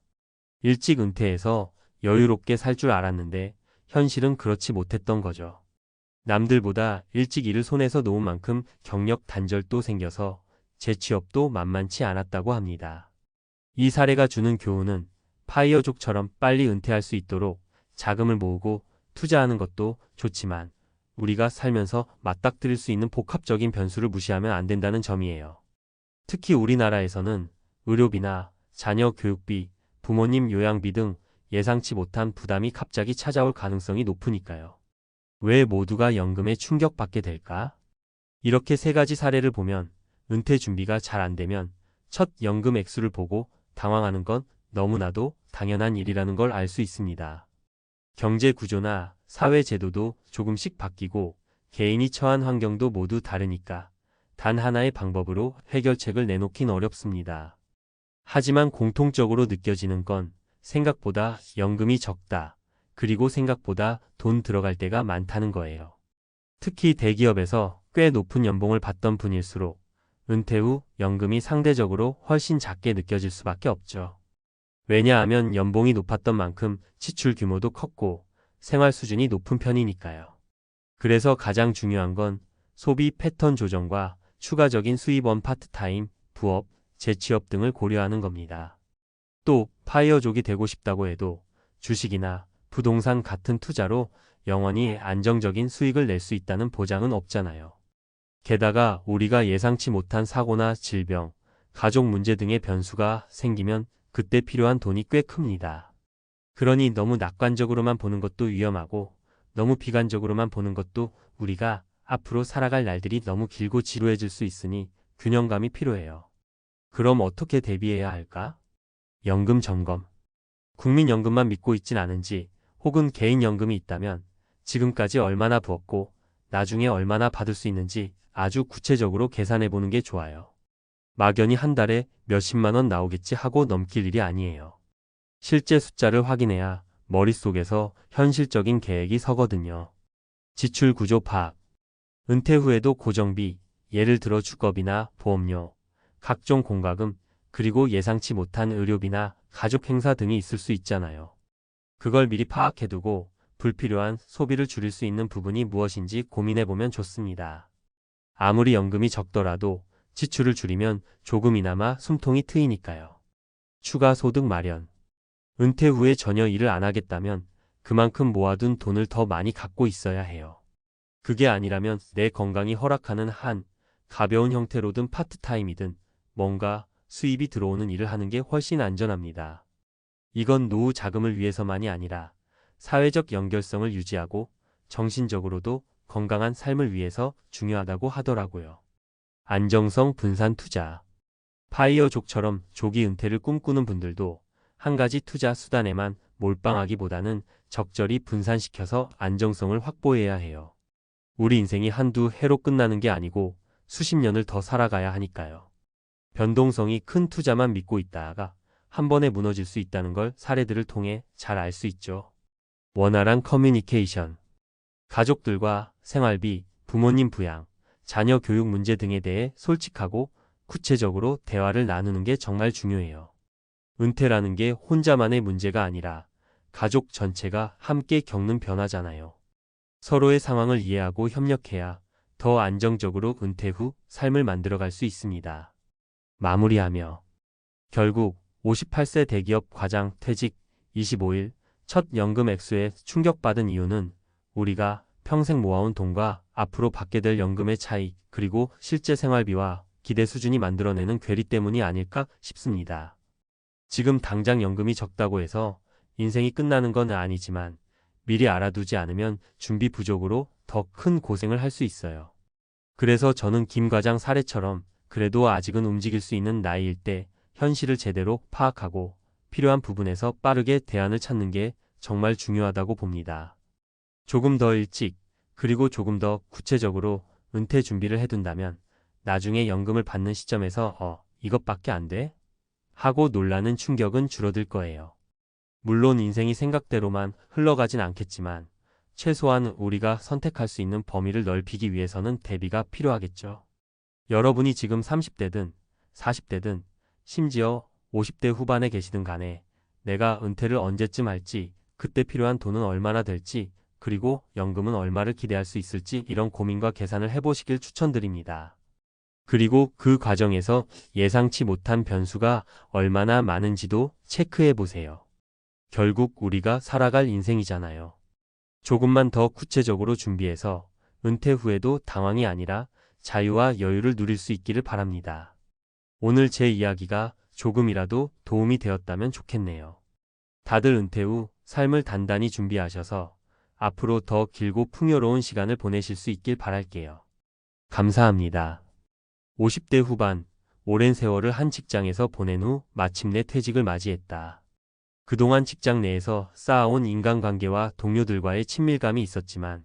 일찍 은퇴해서 여유롭게 살 줄 알았는데 현실은 그렇지 못했던 거죠. 남들보다 일찍 일을 손에서 놓은 만큼 경력 단절도 생겨서 재취업도 만만치 않았다고 합니다. 이 사례가 주는 교훈은 파이어족처럼 빨리 은퇴할 수 있도록 자금을 모으고 투자하는 것도 좋지만 우리가 살면서 맞닥뜨릴 수 있는 복합적인 변수를 무시하면 안 된다는 점이에요. 특히 우리나라에서는 의료비나 자녀 교육비, 부모님 요양비 등 예상치 못한 부담이 갑자기 찾아올 가능성이 높으니까요. 왜 모두가 연금에 충격받게 될까? 이렇게 세 가지 사례를 보면 은퇴 준비가 잘 안 되면 첫 연금 액수를 보고 당황하는 건 너무나도 당연한 일이라는 걸 알 수 있습니다. 경제 구조나 사회 제도도 조금씩 바뀌고 개인이 처한 환경도 모두 다르니까 단 하나의 방법으로 해결책을 내놓긴 어렵습니다. 하지만 공통적으로 느껴지는 건 생각보다 연금이 적다. 그리고 생각보다 돈 들어갈 때가 많다는 거예요. 특히 대기업에서 꽤 높은 연봉을 받던 분일수록 은퇴 후 연금이 상대적으로 훨씬 작게 느껴질 수밖에 없죠. 왜냐하면 연봉이 높았던 만큼 지출 규모도 컸고 생활 수준이 높은 편이니까요. 그래서 가장 중요한 건 소비 패턴 조정과 추가적인 수입원 파트타임, 부업, 재취업 등을 고려하는 겁니다. 또 파이어족이 되고 싶다고 해도 주식이나 부동산 같은 투자로 영원히 안정적인 수익을 낼 수 있다는 보장은 없잖아요. 게다가 우리가 예상치 못한 사고나 질병, 가족 문제 등의 변수가 생기면 그때 필요한 돈이 꽤 큽니다. 그러니 너무 낙관적으로만 보는 것도 위험하고 너무 비관적으로만 보는 것도 우리가 앞으로 살아갈 날들이 너무 길고 지루해질 수 있으니 균형감이 필요해요. 그럼 어떻게 대비해야 할까? 연금 점검. 국민연금만 믿고 있진 않은지 혹은 개인연금이 있다면 지금까지 얼마나 부었고 나중에 얼마나 받을 수 있는지 아주 구체적으로 계산해 보는 게 좋아요. 막연히 한 달에 몇십만 원 나오겠지 하고 넘길 일이 아니에요. 실제 숫자를 확인해야 머릿속에서 현실적인 계획이 서거든요. 지출 구조 파악. 은퇴 후에도 고정비, 예를 들어 주거비나 보험료, 각종 공과금, 그리고 예상치 못한 의료비나 가족 행사 등이 있을 수 있잖아요. 그걸 미리 파악해두고 불필요한 소비를 줄일 수 있는 부분이 무엇인지 고민해보면 좋습니다. 아무리 연금이 적더라도 지출을 줄이면 조금이나마 숨통이 트이니까요. 추가 소득 마련. 은퇴 후에 전혀 일을 안 하겠다면 그만큼 모아둔 돈을 더 많이 갖고 있어야 해요. 그게 아니라면 내 건강이 허락하는 한 가벼운 형태로든 파트타임이든 뭔가 수입이 들어오는 일을 하는 게 훨씬 안전합니다. 이건 노후 자금을 위해서만이 아니라 사회적 연결성을 유지하고 정신적으로도 건강한 삶을 위해서 중요하다고 하더라고요. 안정성 분산 투자. 파이어족처럼 조기 은퇴를 꿈꾸는 분들도 한 가지 투자 수단에만 몰빵하기보다는 적절히 분산시켜서 안정성을 확보해야 해요. 우리 인생이 한두 해로 끝나는 게 아니고 수십 년을 더 살아가야 하니까요. 변동성이 큰 투자만 믿고 있다가 한 번에 무너질 수 있다는 걸 사례들을 통해 잘 알 수 있죠. 원활한 커뮤니케이션. 가족들과 생활비, 부모님 부양, 자녀 교육 문제 등에 대해 솔직하고 구체적으로 대화를 나누는 게 정말 중요해요. 은퇴라는 게 혼자만의 문제가 아니라 가족 전체가 함께 겪는 변화잖아요. 서로의 상황을 이해하고 협력해야 더 안정적으로 은퇴 후 삶을 만들어갈 수 있습니다. 마무리하며 결국 58세 대기업 과장 퇴직 25일 첫 연금 액수에 충격받은 이유는 우리가 평생 모아온 돈과 앞으로 받게 될 연금의 차이 그리고 실제 생활비와 기대 수준이 만들어내는 괴리 때문이 아닐까 싶습니다. 지금 당장 연금이 적다고 해서 인생이 끝나는 건 아니지만 미리 알아두지 않으면 준비 부족으로 더 큰 고생을 할 수 있어요. 그래서 저는 김 과장 사례처럼 그래도 아직은 움직일 수 있는 나이일 때 현실을 제대로 파악하고 필요한 부분에서 빠르게 대안을 찾는 게 정말 중요하다고 봅니다. 조금 더 일찍 그리고 조금 더 구체적으로 은퇴 준비를 해둔다면 나중에 연금을 받는 시점에서 이것밖에 안 돼? 하고 놀라는 충격은 줄어들 거예요. 물론 인생이 생각대로만 흘러가진 않겠지만 최소한 우리가 선택할 수 있는 범위를 넓히기 위해서는 대비가 필요하겠죠. 여러분이 지금 30대든 40대든 심지어 50대 후반에 계시든 간에 내가 은퇴를 언제쯤 할지, 그때 필요한 돈은 얼마나 될지, 그리고 연금은 얼마를 기대할 수 있을지 이런 고민과 계산을 해보시길 추천드립니다. 그리고 그 과정에서 예상치 못한 변수가 얼마나 많은지도 체크해 보세요. 결국 우리가 살아갈 인생이잖아요. 조금만 더 구체적으로 준비해서 은퇴 후에도 당황이 아니라 자유와 여유를 누릴 수 있기를 바랍니다. 오늘 제 이야기가 조금이라도 도움이 되었다면 좋겠네요. 다들 은퇴 후 삶을 단단히 준비하셔서 앞으로 더 길고 풍요로운 시간을 보내실 수 있길 바랄게요. 감사합니다. 50대 후반, 오랜 세월을 한 직장에서 보낸 후 마침내 퇴직을 맞이했다. 그동안 직장 내에서 쌓아온 인간관계와 동료들과의 친밀감이 있었지만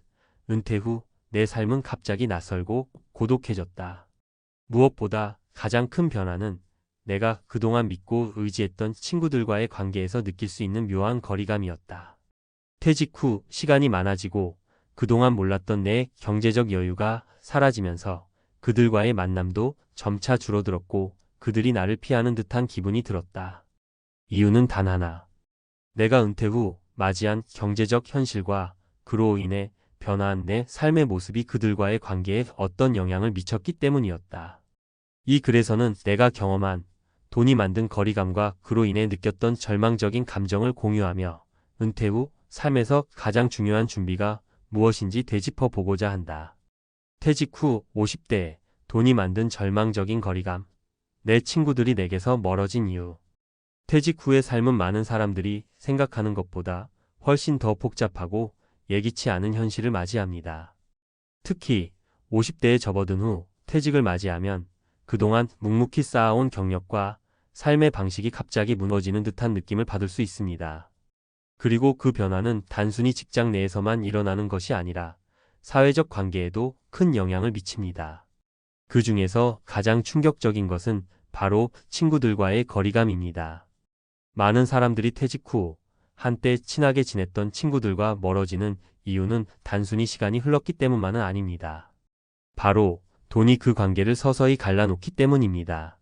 은퇴 후 내 삶은 갑자기 낯설고 고독해졌다. 무엇보다 가장 큰 변화는 내가 그동안 믿고 의지했던 친구들과의 관계에서 느낄 수 있는 묘한 거리감이었다. 퇴직 후 시간이 많아지고 그동안 몰랐던 내 경제적 여유가 사라지면서 그들과의 만남도 점차 줄어들었고 그들이 나를 피하는 듯한 기분이 들었다. 이유는 단 하나. 내가 은퇴 후 맞이한 경제적 현실과 그로 인해 변화한 내 삶의 모습이 그들과의 관계에 어떤 영향을 미쳤기 때문이었다. 이 글에서는 내가 경험한 돈이 만든 거리감과 그로 인해 느꼈던 절망적인 감정을 공유하며 은퇴 후 삶에서 가장 중요한 준비가 무엇인지 되짚어 보고자 한다. 퇴직 후 50대에 돈이 만든 절망적인 거리감. 내 친구들이 내게서 멀어진 이유. 퇴직 후의 삶은 많은 사람들이 생각하는 것보다 훨씬 더 복잡하고 예기치 않은 현실을 맞이합니다. 특히 50대에 접어든 후 퇴직을 맞이하면 그동안 묵묵히 쌓아온 경력과 삶의 방식이 갑자기 무너지는 듯한 느낌을 받을 수 있습니다. 그리고 그 변화는 단순히 직장 내에서만 일어나는 것이 아니라 사회적 관계에도 큰 영향을 미칩니다. 그 중에서 가장 충격적인 것은 바로 친구들과의 거리감입니다. 많은 사람들이 퇴직 후 한때 친하게 지냈던 친구들과 멀어지는 이유는 단순히 시간이 흘렀기 때문만은 아닙니다. 바로 돈이 그 관계를 서서히 갈라놓기 때문입니다.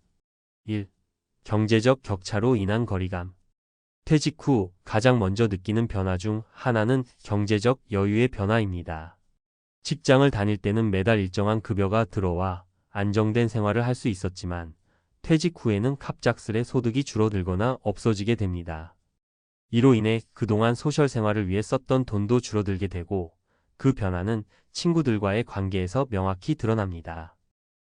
1. 경제적 격차로 인한 거리감. 퇴직 후 가장 먼저 느끼는 변화 중 하나는 경제적 여유의 변화입니다. 직장을 다닐 때는 매달 일정한 급여가 들어와 안정된 생활을 할 수 있었지만 퇴직 후에는 갑작스레 소득이 줄어들거나 없어지게 됩니다. 이로 인해 그동안 소셜 생활을 위해 썼던 돈도 줄어들게 되고 그 변화는 친구들과의 관계에서 명확히 드러납니다.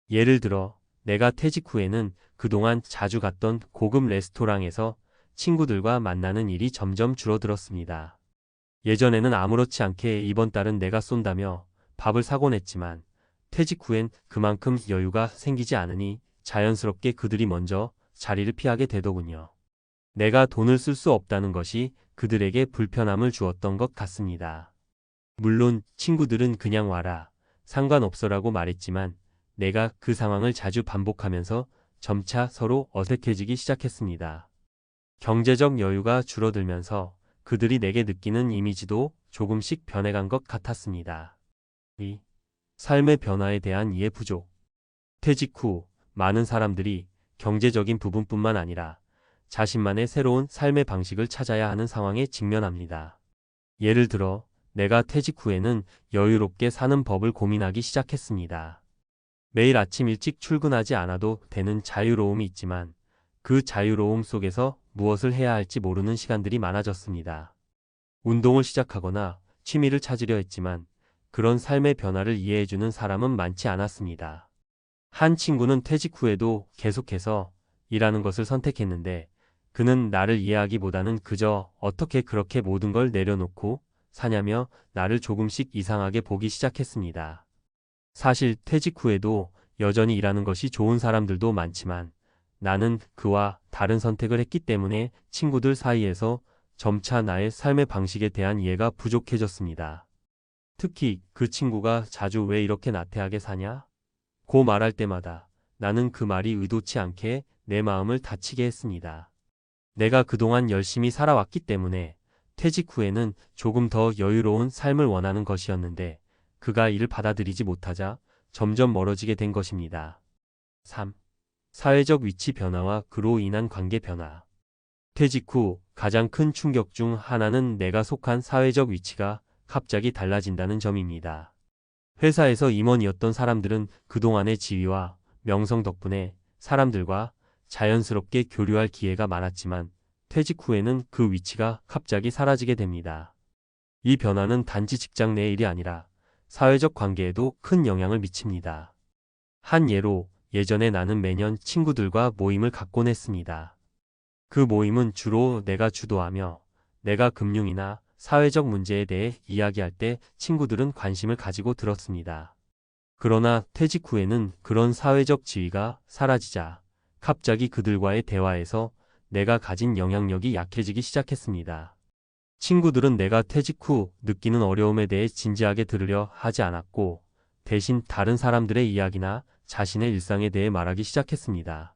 예를 들어 내가 퇴직 후에는 그동안 자주 갔던 고급 레스토랑에서 친구들과 만나는 일이 점점 줄어들었습니다. 예전에는 아무렇지 않게 이번 달은 내가 쏜다며 밥을 사곤 했지만 퇴직 후엔 그만큼 여유가 생기지 않으니 자연스럽게 그들이 먼저 자리를 피하게 되더군요. 내가 돈을 쓸 수 없다는 것이 그들에게 불편함을 주었던 것 같습니다. 물론 친구들은 그냥 와라, 상관없어라고 말했지만 내가 그 상황을 자주 반복하면서 점차 서로 어색해지기 시작했습니다. 경제적 여유가 줄어들면서 그들이 내게 느끼는 이미지도 조금씩 변해간 것 같았습니다. 2. 삶의 변화에 대한 이해 부족. 퇴직 후 많은 사람들이 경제적인 부분뿐만 아니라 자신만의 새로운 삶의 방식을 찾아야 하는 상황에 직면합니다. 예를 들어 내가 퇴직 후에는 여유롭게 사는 법을 고민하기 시작했습니다. 매일 아침 일찍 출근하지 않아도 되는 자유로움이 있지만 그 자유로움 속에서 무엇을 해야 할지 모르는 시간들이 많아졌습니다. 운동을 시작하거나 취미를 찾으려 했지만 그런 삶의 변화를 이해해주는 사람은 많지 않았습니다. 한 친구는 퇴직 후에도 계속해서 일하는 것을 선택했는데 그는 나를 이해하기보다는 그저 어떻게 그렇게 모든 걸 내려놓고 사냐며 나를 조금씩 이상하게 보기 시작했습니다. 사실 퇴직 후에도 여전히 일하는 것이 좋은 사람들도 많지만 나는 그와 다른 선택을 했기 때문에 친구들 사이에서 점차 나의 삶의 방식에 대한 이해가 부족해졌습니다. 특히 그 친구가 자주 왜 이렇게 나태하게 사냐? 고 말할 때마다 나는 그 말이 의도치 않게 내 마음을 다치게 했습니다. 내가 그동안 열심히 살아왔기 때문에 퇴직 후에는 조금 더 여유로운 삶을 원하는 것이었는데 그가 이를 받아들이지 못하자 점점 멀어지게 된 것입니다. 3. 사회적 위치 변화와 그로 인한 관계 변화. 퇴직 후 가장 큰 충격 중 하나는 내가 속한 사회적 위치가 갑자기 달라진다는 점입니다. 회사에서 임원이었던 사람들은 그동안의 지위와 명성 덕분에 사람들과 자연스럽게 교류할 기회가 많았지만 퇴직 후에는 그 위치가 갑자기 사라지게 됩니다. 이 변화는 단지 직장 내 일이 아니라 사회적 관계에도 큰 영향을 미칩니다. 한 예로 예전에 나는 매년 친구들과 모임을 갖곤 했습니다. 그 모임은 주로 내가 주도하며 내가 금융이나 사회적 문제에 대해 이야기할 때 친구들은 관심을 가지고 들었습니다. 그러나 퇴직 후에는 그런 사회적 지위가 사라지자 갑자기 그들과의 대화에서 내가 가진 영향력이 약해지기 시작했습니다. 친구들은 내가 퇴직 후 느끼는 어려움에 대해 진지하게 들으려 하지 않았고 대신 다른 사람들의 이야기나 자신의 일상에 대해 말하기 시작했습니다.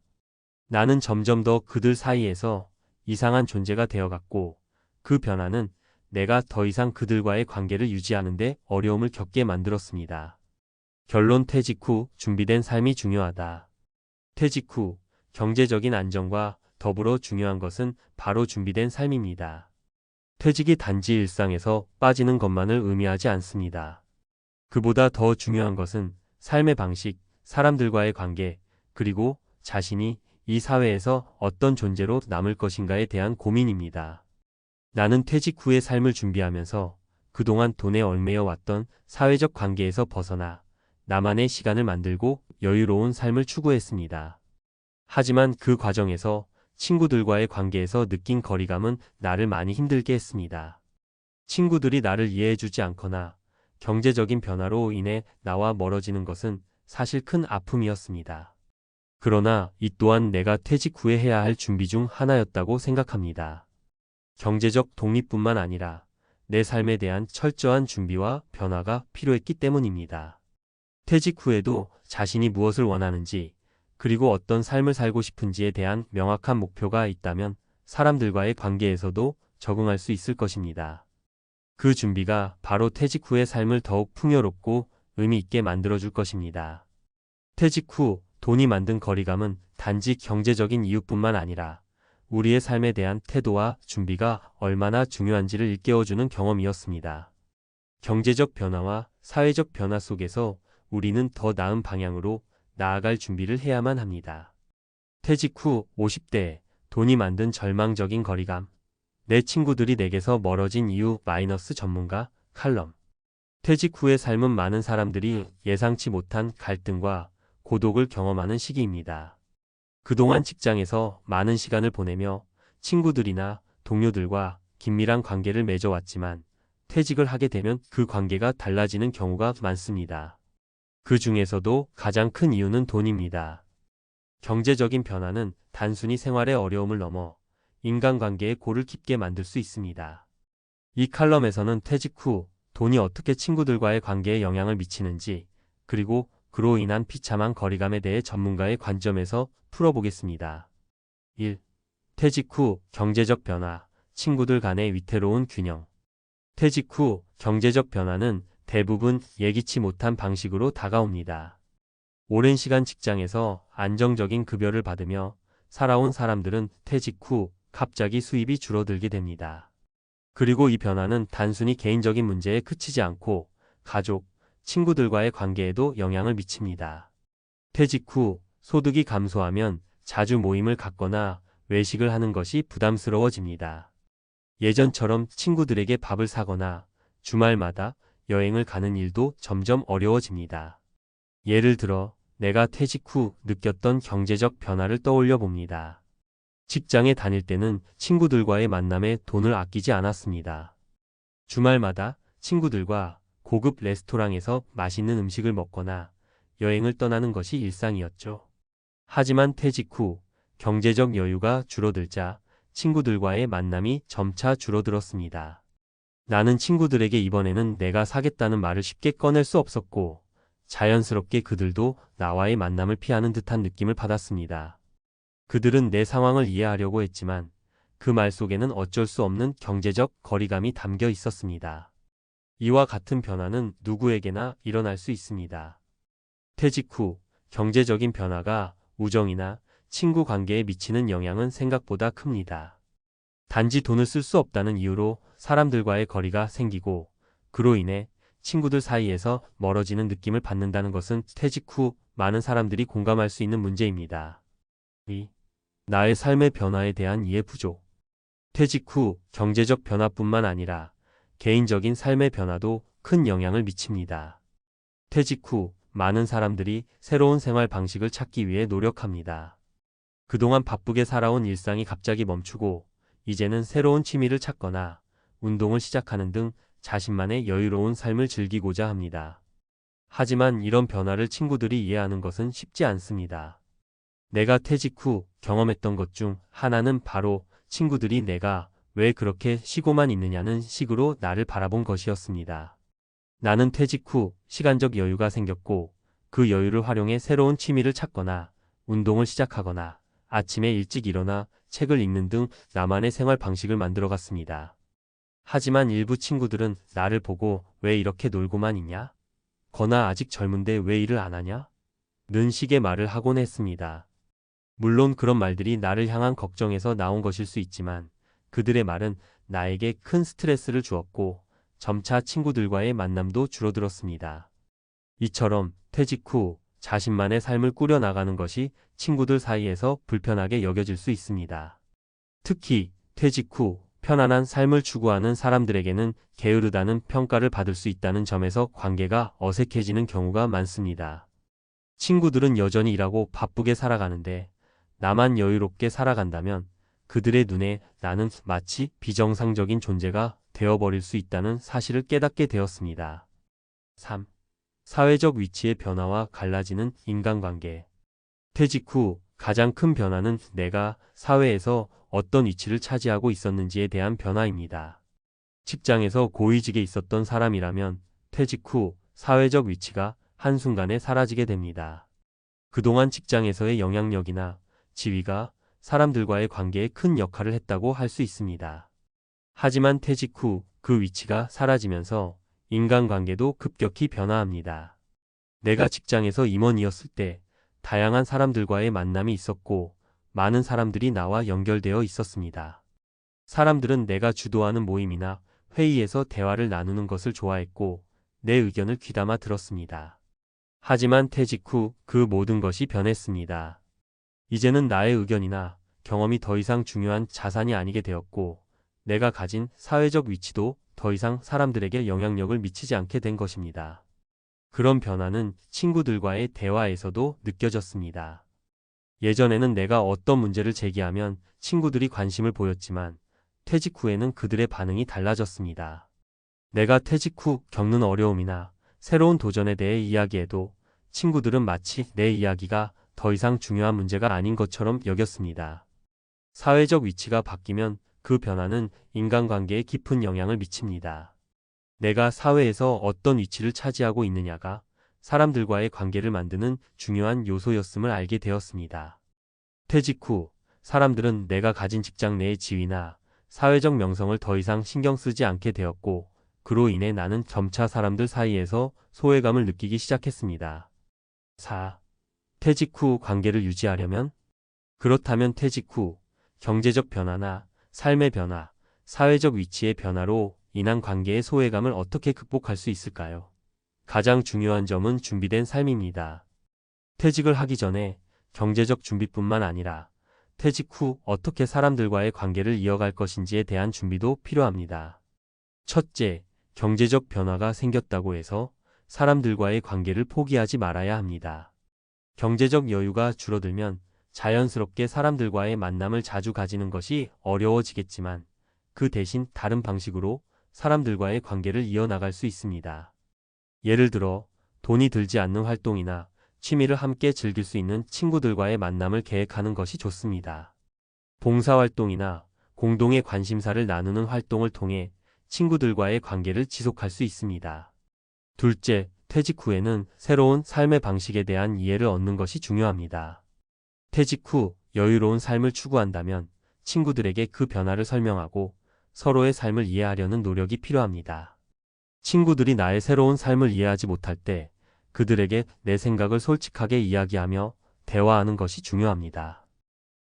나는 점점 더 그들 사이에서 이상한 존재가 되어갔고 그 변화는 내가 더 이상 그들과의 관계를 유지하는 데 어려움을 겪게 만들었습니다. 결론 퇴직 후 준비된 삶이 중요하다. 퇴직 후 경제적인 안정과 더불어 중요한 것은 바로 준비된 삶입니다. 퇴직이 단지 일상에서 빠지는 것만을 의미하지 않습니다. 그보다 더 중요한 것은 삶의 방식, 사람들과의 관계, 그리고 자신이 이 사회에서 어떤 존재로 남을 것인가에 대한 고민입니다. 나는 퇴직 후의 삶을 준비하면서 그동안 돈에 얽매여 왔던 사회적 관계에서 벗어나 나만의 시간을 만들고 여유로운 삶을 추구했습니다. 하지만 그 과정에서 친구들과의 관계에서 느낀 거리감은 나를 많이 힘들게 했습니다. 친구들이 나를 이해해주지 않거나 경제적인 변화로 인해 나와 멀어지는 것은 사실 큰 아픔이었습니다. 그러나 이 또한 내가 퇴직 후에 해야 할 준비 중 하나였다고 생각합니다. 경제적 독립뿐만 아니라 내 삶에 대한 철저한 준비와 변화가 필요했기 때문입니다. 퇴직 후에도 자신이 무엇을 원하는지, 그리고 어떤 삶을 살고 싶은지에 대한 명확한 목표가 있다면 사람들과의 관계에서도 적응할 수 있을 것입니다. 그 준비가 바로 퇴직 후의 삶을 더욱 풍요롭고 의미 있게 만들어줄 것입니다. 퇴직 후 돈이 만든 거리감은 단지 경제적인 이유뿐만 아니라 우리의 삶에 대한 태도와 준비가 얼마나 중요한지를 일깨워주는 경험이었습니다. 경제적 변화와 사회적 변화 속에서 우리는 더 나은 방향으로 나아갈 준비를 해야만 합니다. 퇴직 후 50대에 돈이 만든 절망적인 거리감. 내 친구들이 내게서 멀어진 이유 마이너스 전문가 칼럼. 퇴직 후의 삶은 많은 사람들이 예상치 못한 갈등과 고독을 경험하는 시기입니다. 그동안 직장에서 많은 시간을 보내며 친구들이나 동료들과 긴밀한 관계를 맺어왔지만 퇴직을 하게 되면 그 관계가 달라지는 경우가 많습니다. 그 중에서도 가장 큰 이유는 돈입니다. 경제적인 변화는 단순히 생활의 어려움을 넘어 인간관계의 골을 깊게 만들 수 있습니다. 이 칼럼에서는 퇴직 후 돈이 어떻게 친구들과의 관계에 영향을 미치는지, 그리고 그로 인한 비참한 거리감에 대해 전문가의 관점에서 풀어보겠습니다. 1. 퇴직 후 경제적 변화, 친구들 간의 위태로운 균형. 퇴직 후 경제적 변화는 대부분 예기치 못한 방식으로 다가옵니다. 오랜 시간 직장에서 안정적인 급여를 받으며 살아온 사람들은 퇴직 후 갑자기 수입이 줄어들게 됩니다. 그리고 이 변화는 단순히 개인적인 문제에 그치지 않고 가족, 친구들과의 관계에도 영향을 미칩니다. 퇴직 후 소득이 감소하면 자주 모임을 갖거나 외식을 하는 것이 부담스러워집니다. 예전처럼 친구들에게 밥을 사거나 주말마다 여행을 가는 일도 점점 어려워집니다. 예를 들어 내가 퇴직 후 느꼈던 경제적 변화를 떠올려 봅니다. 직장에 다닐 때는 친구들과의 만남에 돈을 아끼지 않았습니다. 주말마다 친구들과 고급 레스토랑에서 맛있는 음식을 먹거나 여행을 떠나는 것이 일상이었죠. 하지만 퇴직 후 경제적 여유가 줄어들자 친구들과의 만남이 점차 줄어들었습니다. 나는 친구들에게 이번에는 내가 사겠다는 말을 쉽게 꺼낼 수 없었고 자연스럽게 그들도 나와의 만남을 피하는 듯한 느낌을 받았습니다. 그들은 내 상황을 이해하려고 했지만 그 말 속에는 어쩔 수 없는 경제적 거리감이 담겨 있었습니다. 이와 같은 변화는 누구에게나 일어날 수 있습니다. 퇴직 후 경제적인 변화가 우정이나 친구 관계에 미치는 영향은 생각보다 큽니다. 단지 돈을 쓸 수 없다는 이유로 사람들과의 거리가 생기고 그로 인해 친구들 사이에서 멀어지는 느낌을 받는다는 것은 퇴직 후 많은 사람들이 공감할 수 있는 문제입니다. 2. 나의 삶의 변화에 대한 이해 부족. 퇴직 후 경제적 변화뿐만 아니라 개인적인 삶의 변화도 큰 영향을 미칩니다. 퇴직 후 많은 사람들이 새로운 생활 방식을 찾기 위해 노력합니다. 그동안 바쁘게 살아온 일상이 갑자기 멈추고 이제는 새로운 취미를 찾거나 운동을 시작하는 등 자신만의 여유로운 삶을 즐기고자 합니다. 하지만 이런 변화를 친구들이 이해하는 것은 쉽지 않습니다. 내가 퇴직 후 경험했던 것 중 하나는 바로 친구들이 내가 왜 그렇게 쉬고만 있느냐는 식으로 나를 바라본 것이었습니다. 나는 퇴직 후 시간적 여유가 생겼고 그 여유를 활용해 새로운 취미를 찾거나 운동을 시작하거나 아침에 일찍 일어나 책을 읽는 등 나만의 생활 방식을 만들어갔습니다. 하지만 일부 친구들은 나를 보고 왜 이렇게 놀고만 있냐? 거나 아직 젊은데 왜 일을 안 하냐? 는 식의 말을 하곤 했습니다. 물론 그런 말들이 나를 향한 걱정에서 나온 것일 수 있지만 그들의 말은 나에게 큰 스트레스를 주었고 점차 친구들과의 만남도 줄어들었습니다. 이처럼 퇴직 후 자신만의 삶을 꾸려나가는 것이 친구들 사이에서 불편하게 여겨질 수 있습니다. 특히 퇴직 후 편안한 삶을 추구하는 사람들에게는 게으르다는 평가를 받을 수 있다는 점에서 관계가 어색해지는 경우가 많습니다. 친구들은 여전히 일하고 바쁘게 살아가는데 나만 여유롭게 살아간다면 그들의 눈에 나는 마치 비정상적인 존재가 되어버릴 수 있다는 사실을 깨닫게 되었습니다. 3. 사회적 위치의 변화와 갈라지는 인간관계. 퇴직 후 가장 큰 변화는 내가 사회에서 어떤 위치를 차지하고 있었는지에 대한 변화입니다. 직장에서 고위직에 있었던 사람이라면 퇴직 후 사회적 위치가 한순간에 사라지게 됩니다. 그동안 직장에서의 영향력이나 지위가 사람들과의 관계에 큰 역할을 했다고 할 수 있습니다. 하지만 퇴직 후 그 위치가 사라지면서 인간관계도 급격히 변화합니다. 내가 직장에서 임원이었을 때 다양한 사람들과의 만남이 있었고 많은 사람들이 나와 연결되어 있었습니다. 사람들은 내가 주도하는 모임이나 회의에서 대화를 나누는 것을 좋아했고 내 의견을 귀담아 들었습니다. 하지만 퇴직 후 그 모든 것이 변했습니다. 이제는 나의 의견이나 경험이 더 이상 중요한 자산이 아니게 되었고 내가 가진 사회적 위치도 더 이상 사람들에게 영향력을 미치지 않게 된 것입니다. 그런 변화는 친구들과의 대화에서도 느껴졌습니다. 예전에는 내가 어떤 문제를 제기하면 친구들이 관심을 보였지만 퇴직 후에는 그들의 반응이 달라졌습니다. 내가 퇴직 후 겪는 어려움이나 새로운 도전에 대해 이야기해도 친구들은 마치 내 이야기가 더 이상 중요한 문제가 아닌 것처럼 여겼습니다. 사회적 위치가 바뀌면 그 변화는 인간관계에 깊은 영향을 미칩니다. 내가 사회에서 어떤 위치를 차지하고 있느냐가 사람들과의 관계를 만드는 중요한 요소였음을 알게 되었습니다. 퇴직 후 사람들은 내가 가진 직장 내의 지위나 사회적 명성을 더 이상 신경 쓰지 않게 되었고 그로 인해 나는 점차 사람들 사이에서 소외감을 느끼기 시작했습니다. 4. 퇴직 후 관계를 유지하려면? 그렇다면 퇴직 후 경제적 변화나 삶의 변화, 사회적 위치의 변화로 인한 관계의 소외감을 어떻게 극복할 수 있을까요? 가장 중요한 점은 준비된 삶입니다. 퇴직을 하기 전에 경제적 준비뿐만 아니라 퇴직 후 어떻게 사람들과의 관계를 이어갈 것인지에 대한 준비도 필요합니다. 첫째, 경제적 변화가 생겼다고 해서 사람들과의 관계를 포기하지 말아야 합니다. 경제적 여유가 줄어들면 자연스럽게 사람들과의 만남을 자주 가지는 것이 어려워지겠지만 그 대신 다른 방식으로 사람들과의 관계를 이어나갈 수 있습니다. 예를 들어 돈이 들지 않는 활동이나 취미를 함께 즐길 수 있는 친구들과의 만남을 계획하는 것이 좋습니다. 봉사활동이나 공동의 관심사를 나누는 활동을 통해 친구들과의 관계를 지속할 수 있습니다. 둘째, 퇴직 후에는 새로운 삶의 방식에 대한 이해를 얻는 것이 중요합니다. 퇴직 후 여유로운 삶을 추구한다면 친구들에게 그 변화를 설명하고 서로의 삶을 이해하려는 노력이 필요합니다. 친구들이 나의 새로운 삶을 이해하지 못할 때 그들에게 내 생각을 솔직하게 이야기하며 대화하는 것이 중요합니다.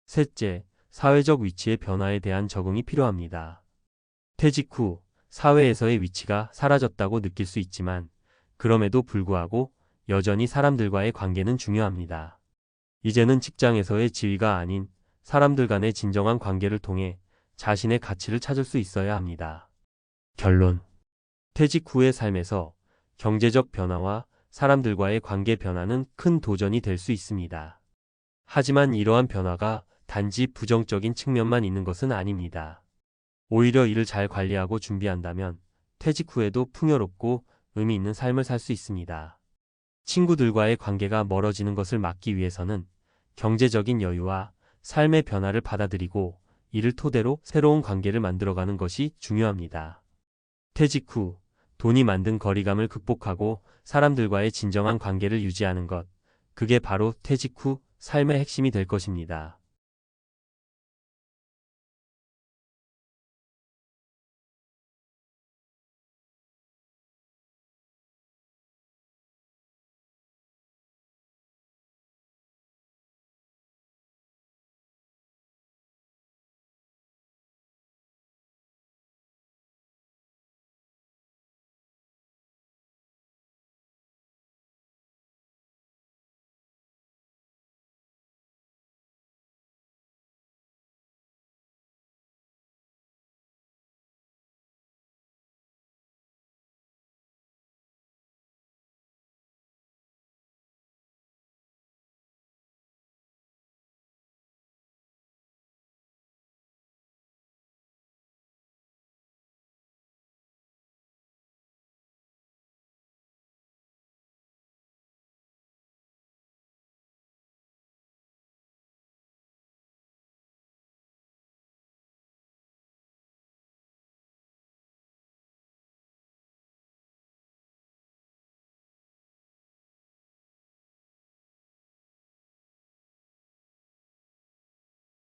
셋째, 사회적 위치의 변화에 대한 적응이 필요합니다. 퇴직 후 사회에서의 위치가 사라졌다고 느낄 수 있지만 그럼에도 불구하고 여전히 사람들과의 관계는 중요합니다. 이제는 직장에서의 지위가 아닌 사람들 간의 진정한 관계를 통해 자신의 가치를 찾을 수 있어야 합니다. 결론. 퇴직 후의 삶에서 경제적 변화와 사람들과의 관계 변화는 큰 도전이 될 수 있습니다. 하지만 이러한 변화가 단지 부정적인 측면만 있는 것은 아닙니다. 오히려 이를 잘 관리하고 준비한다면 퇴직 후에도 풍요롭고 의미 있는 삶을 살 수 있습니다. 친구들과의 관계가 멀어지는 것을 막기 위해서는 경제적인 여유와 삶의 변화를 받아들이고 이를 토대로 새로운 관계를 만들어가는 것이 중요합니다. 퇴직 후 돈이 만든 거리감을 극복하고 사람들과의 진정한 관계를 유지하는 것, 그게 바로 퇴직 후 삶의 핵심이 될 것입니다.